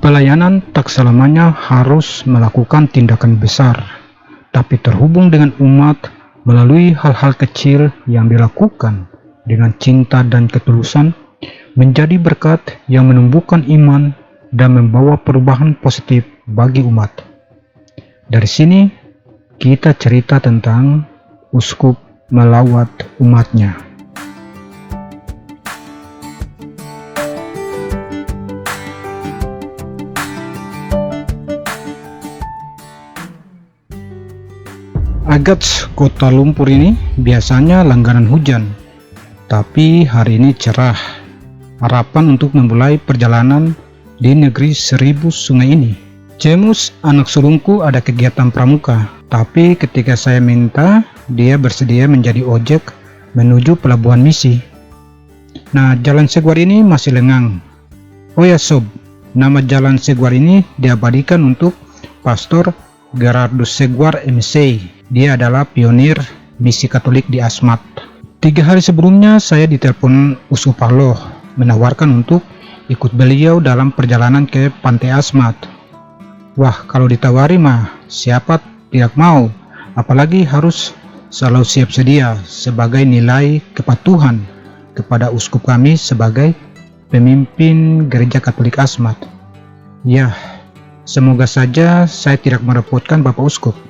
Pelayanan tak selamanya harus melakukan tindakan besar, tapi terhubung dengan umat melalui hal-hal kecil yang dilakukan dengan cinta dan ketulusan menjadi berkat yang menumbuhkan iman dan membawa perubahan positif bagi umat. Dari sini kita cerita tentang uskup melawat umatnya. Agats Kota Lumpur ini biasanya langganan hujan, tapi hari ini cerah. Harapan untuk memulai perjalanan di negeri 1000 sungai ini. Cemus, anak sulungku, ada kegiatan pramuka, tapi ketika saya minta, dia bersedia menjadi ojek menuju pelabuhan misi. Nah, jalan Seguar ini masih lengang. Oh ya sob, nama jalan Seguar ini diabadikan untuk Pastor Gerardus Seguar MC. Dia adalah pionir misi Katolik di Asmat. 3 hari sebelumnya saya ditelepon Uskup Paloh menawarkan untuk ikut beliau dalam perjalanan ke Pantai Asmat. Wah, kalau ditawari mah siapa tidak mau, apalagi harus selalu siap sedia sebagai nilai kepatuhan kepada uskup kami sebagai pemimpin Gereja Katolik Asmat. Ya, semoga saja saya tidak merepotkan Bapak Uskup.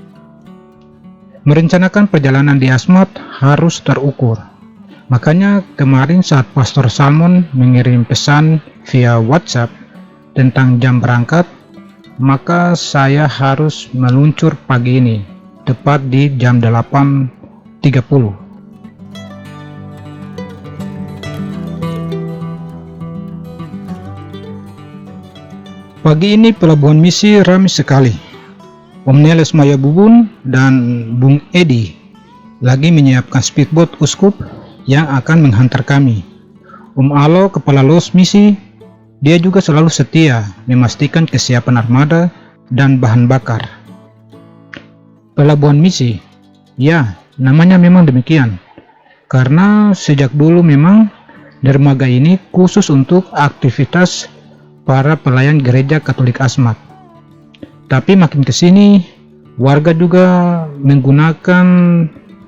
Merencanakan perjalanan di Asmat harus terukur. Makanya kemarin saat Pastor Salmon mengirim pesan via WhatsApp tentang jam berangkat, maka saya harus meluncur pagi ini, tepat di jam 8.30. Pagi ini pelabuhan misi ramai sekali. Om Neles Maya Bubun dan Bung Edi lagi menyiapkan speedboat uskup yang akan menghantar kami. Om Alo, kepala los misi, dia juga selalu setia memastikan kesiapan armada dan bahan bakar. Pelabuhan misi, ya namanya memang demikian, karena sejak dulu memang dermaga ini khusus untuk aktivitas para pelayan Gereja Katolik Asmat. Tapi makin kesini, warga juga menggunakan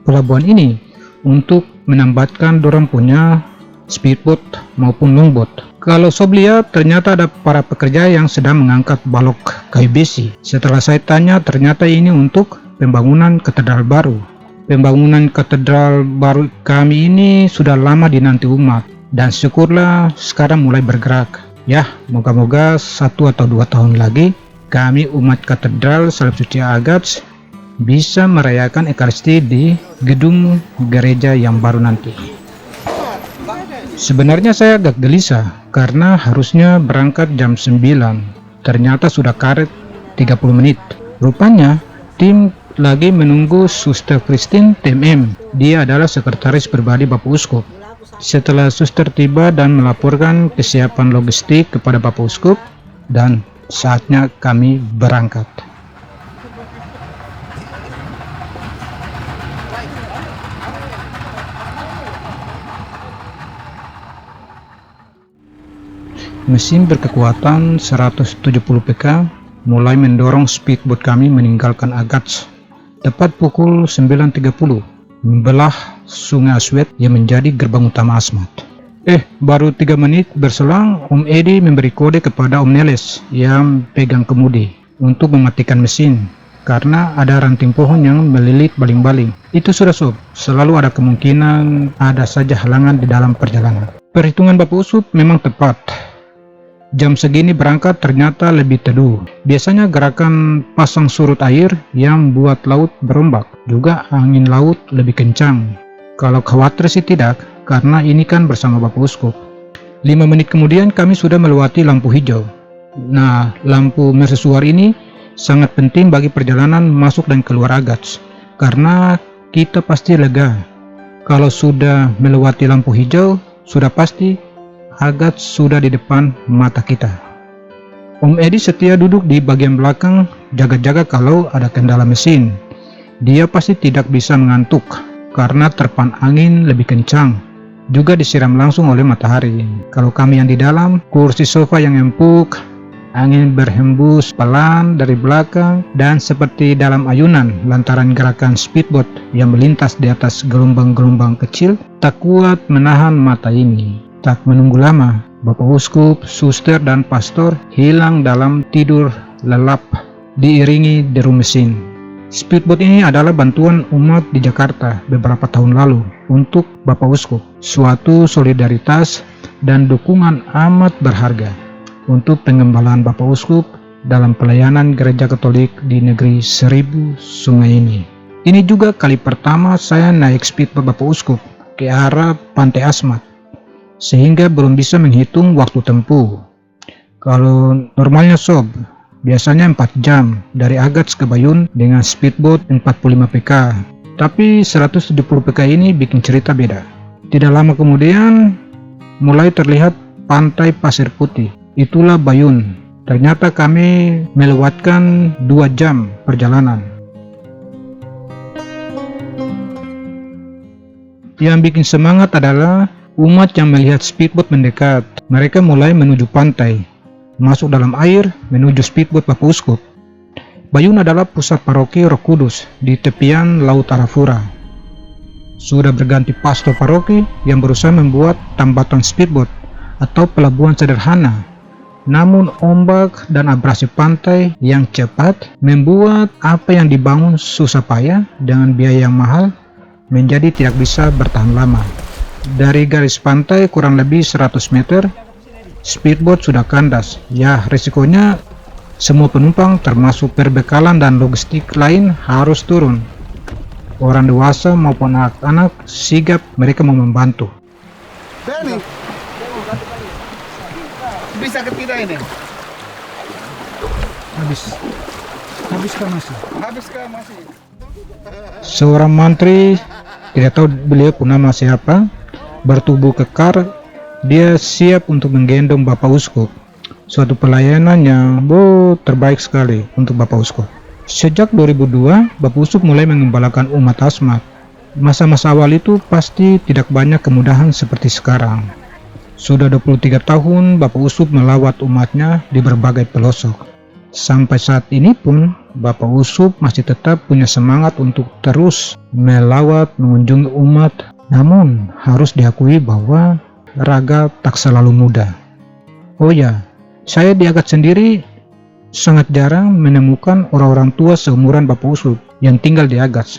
pelabuhan ini untuk menambatkan dorong punya speedboat maupun longboat. Kalau sob lihat, ternyata ada para pekerja yang sedang mengangkat balok kayu besi. Setelah saya tanya, ternyata ini untuk pembangunan katedral baru. Pembangunan katedral baru kami ini sudah lama dinanti umat, dan syukurlah sekarang mulai bergerak. Ya, moga-moga 1 atau 2 tahun lagi kami umat katedral Salib Suci Agats bisa merayakan Ekaristi di gedung gereja yang baru nanti. Sebenarnya saya agak gelisah karena harusnya berangkat jam 9, ternyata sudah karet 30 menit. Rupanya tim lagi menunggu Suster Christine TMM. Dia adalah sekretaris pribadi Bapak Uskup. Setelah suster tiba dan melaporkan kesiapan logistik kepada Bapak Uskup, dan saatnya kami berangkat. Mesin berkekuatan 170 pk mulai mendorong speedboat kami meninggalkan Agats tepat pukul 9.30 membelah Sungai Aswet yang menjadi gerbang utama Asmat. Baru 3 menit berselang, Om Edi memberi kode kepada Om Neles yang pegang kemudi untuk mematikan mesin karena ada ranting pohon yang melilit baling-baling. Itu sudah sob, selalu ada kemungkinan ada saja halangan di dalam perjalanan. Perhitungan Bapak Uskup memang tepat. Jam segini berangkat ternyata lebih teduh. Biasanya gerakan pasang surut air yang buat laut berombak, juga angin laut lebih kencang. Kalau khawatir sih tidak, karena ini kan bersama Bapak Uskup. 5 menit kemudian kami sudah melewati lampu hijau. Nah, lampu mercusuar ini sangat penting bagi perjalanan masuk dan keluar Agats, karena kita pasti lega. Kalau sudah melewati lampu hijau, sudah pasti Agats sudah di depan mata kita. Om Edi setia duduk di bagian belakang, jaga-jaga kalau ada kendala mesin. Dia pasti tidak bisa mengantuk, karena terpan angin lebih kencang. Juga disiram langsung oleh matahari. Kalau kami yang di dalam, kursi sofa yang empuk, Angin berhembus pelan dari belakang dan seperti dalam ayunan lantaran gerakan speedboat yang melintas di atas gelombang-gelombang kecil tak kuat menahan mata ini. Tak menunggu lama, Bapak Uskup, suster, dan pastor hilang dalam tidur lelap diiringi deru mesin. Speedboat ini adalah bantuan umat di Jakarta beberapa tahun lalu untuk Bapak Uskup, suatu solidaritas dan dukungan amat berharga untuk pengembalaan Bapak Uskup dalam pelayanan Gereja Katolik di negeri 1000 sungai ini. Ini juga kali pertama saya naik speedboat Bapak Uskup ke arah Pantai Asmat, sehingga belum bisa menghitung waktu tempuh. Kalau normalnya sob, biasanya 4 jam dari Agats ke Bayun dengan speedboat 45 pk. Tapi 170 pk ini bikin cerita beda. Tidak lama kemudian mulai terlihat pantai pasir putih. Itulah Bayun. Ternyata kami melewatkan 2 jam perjalanan. Yang bikin semangat adalah umat yang melihat speedboat mendekat. Mereka mulai menuju pantai, masuk dalam air menuju speedboat Bapak Uskup. Bayun adalah pusat paroki Roh Kudus di tepian Laut Arafura. Sudah berganti pastor paroki yang berusaha membuat tambatan speedboat atau pelabuhan sederhana. Namun ombak dan abrasi pantai yang cepat membuat apa yang dibangun susah payah dengan biaya yang mahal menjadi tidak bisa bertahan lama. Dari garis pantai kurang lebih 100 meter, speedboat sudah kandas. Ya, risikonya semua penumpang termasuk perbekalan dan logistik lain harus turun. Orang dewasa maupun anak-anak sigap mereka mau membantu. Benny, bisa ke tidak ini? Habiskah masih? Habiskah masih? Seorang mantri, tidak tahu beliau pun nama siapa, bertubuh kekar. Dia siap untuk menggendong Bapak Uskup. Suatu pelayanan yang terbaik sekali untuk Bapak Uskup. Sejak 2002, Bapak Uskup mulai mengembalakan umat Asmat. Masa-masa awal itu pasti tidak banyak kemudahan seperti sekarang. Sudah 23 tahun Bapak Uskup melawat umatnya di berbagai pelosok. Sampai saat ini pun Bapak Uskup masih tetap punya semangat untuk terus melawat mengunjungi umat. Namun harus diakui bahwa raga tak selalu mudah. Oh ya, saya di Agats sendiri sangat jarang menemukan orang-orang tua seumuran Bapak Uskup yang tinggal di Agats,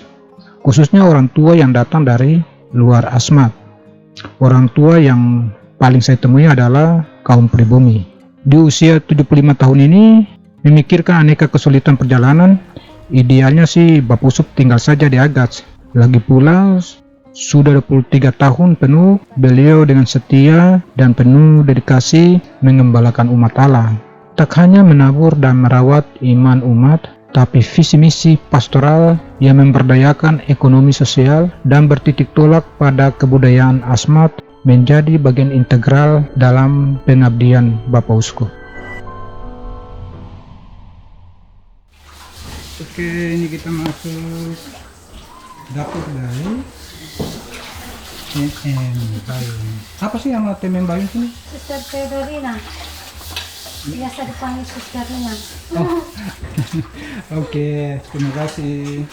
khususnya orang tua yang datang dari luar Asmat. Orang tua yang paling saya temui adalah kaum pribumi. Di usia 75 tahun ini, memikirkan aneka kesulitan perjalanan, idealnya sih Bapak Uskup tinggal saja di Agats. Lagi pula, sudah 23 tahun penuh beliau dengan setia dan penuh dedikasi mengembalakan umat Allah. Tak hanya menabur dan merawat iman umat, tapi visi misi pastoral yang memberdayakan ekonomi sosial dan bertitik tolak pada kebudayaan Asmat menjadi bagian integral dalam pengabdian Bapak Uskup. Oke, ini kita masuk dapur dari Bayun. Apa sih nama TMM Bayun sini? Suster Fedorina. Biasa dipanggil Suster Rina. Oh. Oke, terima kasih.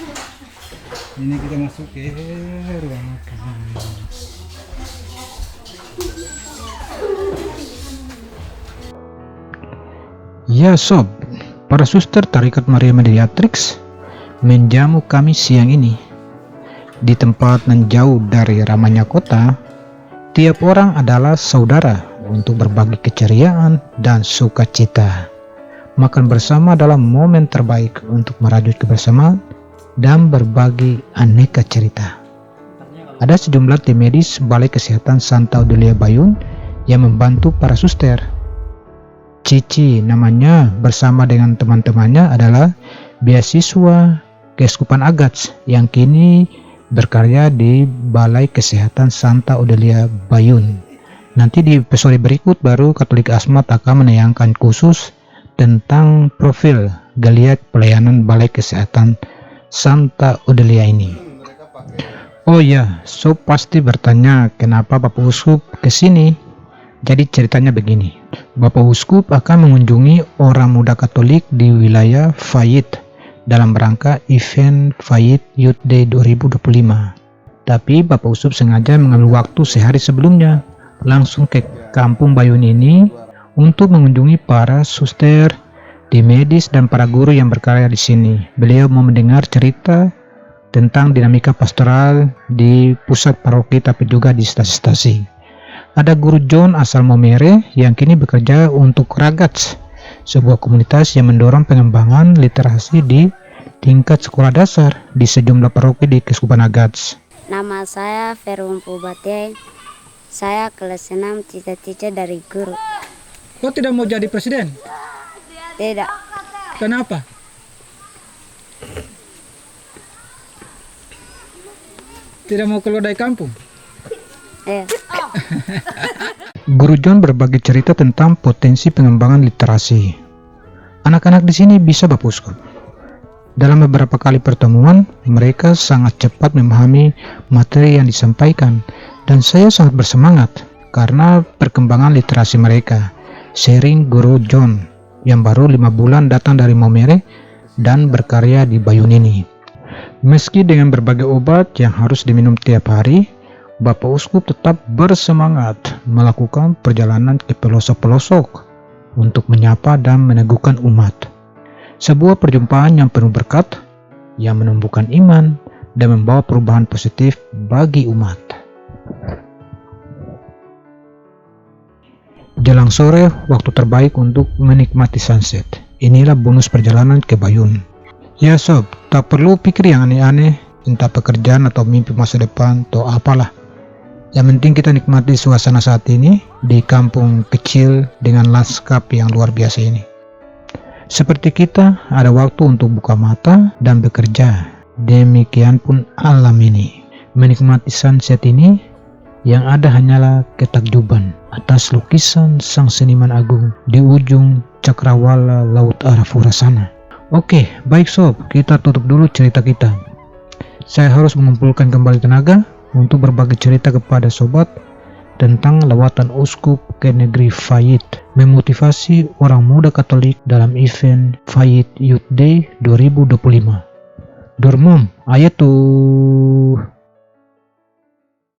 Ini kita masuk ke ruang makan. Ya sob, para suster Tarekat Maria Mediatrix menjamu kami siang ini. Di tempat yang jauh dari ramainya kota, tiap orang adalah saudara untuk berbagi keceriaan dan sukacita. Makan bersama adalah momen terbaik untuk merajut kebersamaan dan berbagi aneka cerita. Ada sejumlah tim medis Balai Kesehatan Santa Odelia Bayun yang membantu para suster. Cici namanya bersama dengan teman-temannya adalah beasiswa Keuskupan Agats yang kini berkarya di Balai Kesehatan Santa Odelia Bayun. Nanti di episode berikut baru Katolik Asmat akan menayangkan khusus tentang profil geliat pelayanan Balai Kesehatan Santa Odelia ini. Oh ya, sob pasti bertanya kenapa Bapak Uskup kesini. Jadi ceritanya begini, Bapak Uskup akan mengunjungi orang muda Katolik di wilayah Fayette dalam rangka event Fayette Youth Day 2025. Tapi Bapak Uskup sengaja mengambil waktu sehari sebelumnya langsung ke kampung Bayun ini untuk mengunjungi para suster, tim medis, dan para guru yang berkarya di sini. Beliau mau mendengar cerita tentang dinamika pastoral di pusat paroki tapi juga di stasi-stasi. Ada guru John asal Momere yang kini bekerja untuk Ragaz, sebuah komunitas yang mendorong pengembangan literasi di tingkat sekolah dasar di sejumlah paroki di Keuskupan Agats. Nama saya Ferun Pubate. Saya kelas 6, cita-cita dari guru. Kau tidak mau jadi presiden? Tidak. Kenapa? Tidak mau keluar dari kampung? Guru John berbagi cerita tentang potensi pengembangan literasi. Anak-anak di sini bisa Bapak Uskup. Dalam beberapa kali pertemuan, mereka sangat cepat memahami materi yang disampaikan, dan saya sangat bersemangat karena perkembangan literasi mereka. Sharing Guru John yang baru 5 bulan datang dari Momere dan berkarya di Bayun ini. Meski dengan berbagai obat yang harus diminum tiap hari, Bapak Uskup tetap bersemangat melakukan perjalanan ke pelosok-pelosok untuk menyapa dan meneguhkan umat. Sebuah perjumpaan yang penuh berkat, yang menumbuhkan iman dan membawa perubahan positif bagi umat. Jelang sore, waktu terbaik untuk menikmati sunset. Inilah bonus perjalanan ke Bayun. Ya sob, tak perlu pikir yang aneh-aneh, entah pekerjaan atau mimpi masa depan atau apalah. Yang penting kita nikmati suasana saat ini di kampung kecil dengan lanskap yang luar biasa ini. Seperti kita ada waktu untuk buka mata dan bekerja. Demikian pun alam ini. Menikmati sunset ini yang ada hanyalah ketakjuban atas lukisan sang seniman agung di ujung cakrawala Laut Arafura sana. Oke, baik sob, kita tutup dulu cerita kita. Saya harus mengumpulkan kembali tenaga untuk berbagi cerita kepada sobat tentang lawatan uskup ke negeri Fayette, memotivasi orang muda Katolik dalam event Fayette Youth Day 2025. Dormom, ayo tuh.